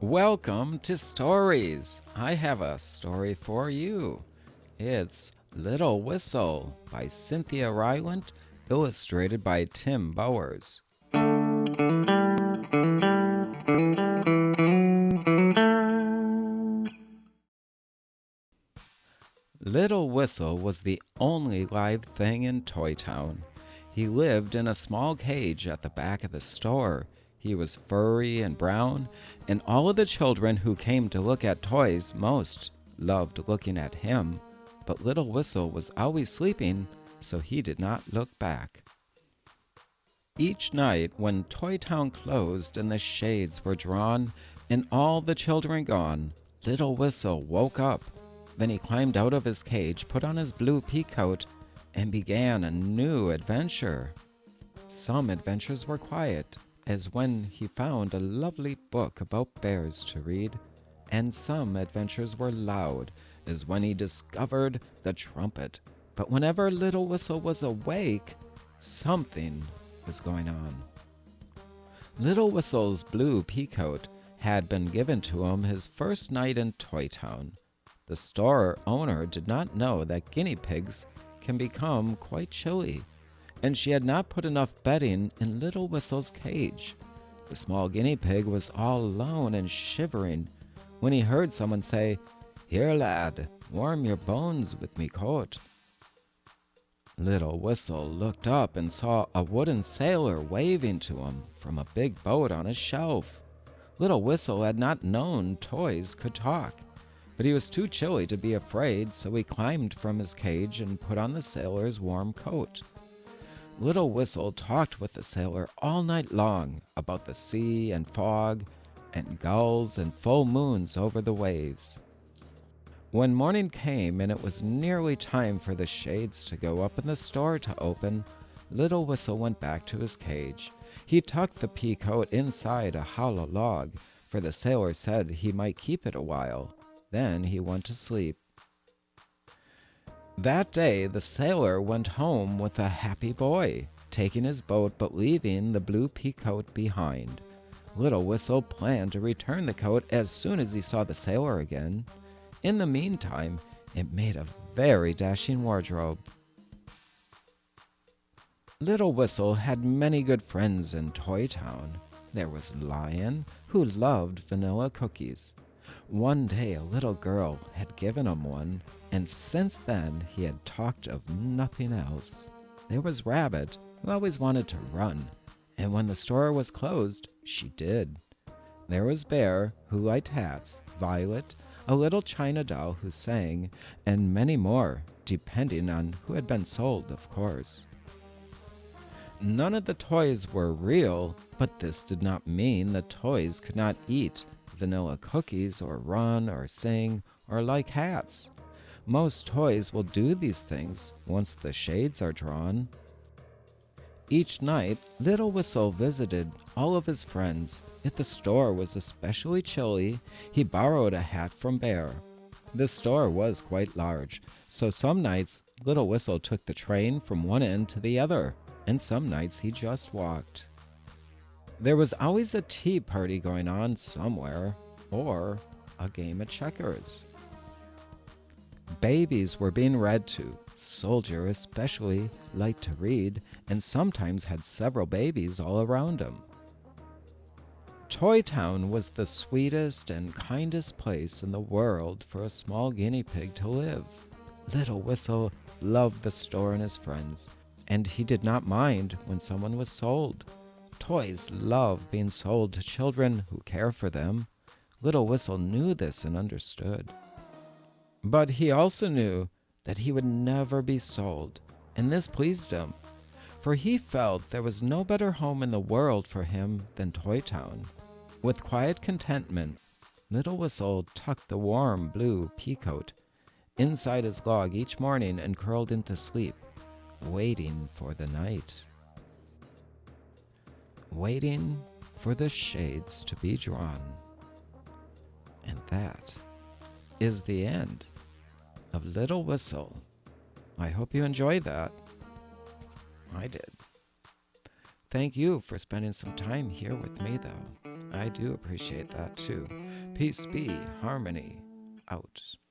Welcome to Stories. I have a story for you. It's Little Whistle by Cynthia Rylant, illustrated by Tim Bowers. Little Whistle was the only live thing in Toy Town. He lived in a small cage at the back of the store. He was furry and brown, and all of the children who came to look at toys most loved looking at him. But Little Whistle was always sleeping, so he did not look back. Each night, when Toy Town closed and the shades were drawn and all the children gone, Little Whistle woke up. Then he climbed out of his cage, put on his blue pea coat, and began a new adventure. Some adventures were quiet, as when he found a lovely book about bears to read, and some adventures were loud, as when he discovered the trumpet. But whenever Little Whistle was awake, something was going on. Little Whistle's blue peacoat had been given to him his first night in Toy Town. The store owner did not know that guinea pigs can become quite chilly, and she had not put enough bedding in Little Whistle's cage. The small guinea pig was all alone and shivering when he heard someone say, "Here, lad, warm your bones with me coat." Little Whistle looked up and saw a wooden sailor waving to him from a big boat on a shelf. Little Whistle had not known toys could talk, but he was too chilly to be afraid, so he climbed from his cage and put on the sailor's warm coat. Little Whistle talked with the sailor all night long about the sea and fog and gulls and full moons over the waves. When morning came and it was nearly time for the shades to go up and the store to open, Little Whistle went back to his cage. He tucked the pea coat inside a hollow log, for the sailor said he might keep it a while. Then he went to sleep. That day the sailor went home with a happy boy, taking his boat but leaving the blue pea coat behind. Little Whistle planned to return the coat as soon as he saw the sailor again. In the meantime, it made a very dashing wardrobe. Little Whistle had many good friends in Toy Town. There was Lion, who loved vanilla cookies. One day a little girl had given him one, and since then he had talked of nothing else. There was Rabbit, who always wanted to run, and when the store was closed, she did. There was Bear, who liked hats, Violet, a little china doll who sang, and many more, depending on who had been sold, of course. None of the toys were real, but this did not mean the toys could not eat vanilla cookies or run or sing or like hats. Most toys will do these things once the shades are drawn. Each night, Little Whistle visited all of his friends. If the store was especially chilly, he borrowed a hat from Bear. The store was quite large, so some nights Little Whistle took the train from one end to the other, and some nights he just walked. There was always a tea party going on somewhere, or a game of checkers. Babies were being read to. Soldier especially liked to read, and sometimes had several babies all around him. Toy Town was the sweetest and kindest place in the world for a small guinea pig to live. Little Whistle loved the store and his friends, and he did not mind when someone was sold. Toys love being sold to children who care for them. Little Whistle knew this and understood. But he also knew that he would never be sold, and this pleased him, for he felt there was no better home in the world for him than Toy Town. With quiet contentment, Little Whistle tucked the warm blue pea coat inside his log each morning and curled into sleep, waiting for the night. Waiting for the shades to be drawn. And that is the end of Little Whistle. I hope you enjoyed that. I did. Thank you for spending some time here with me, though. I do appreciate that too. Peace be, harmony, out.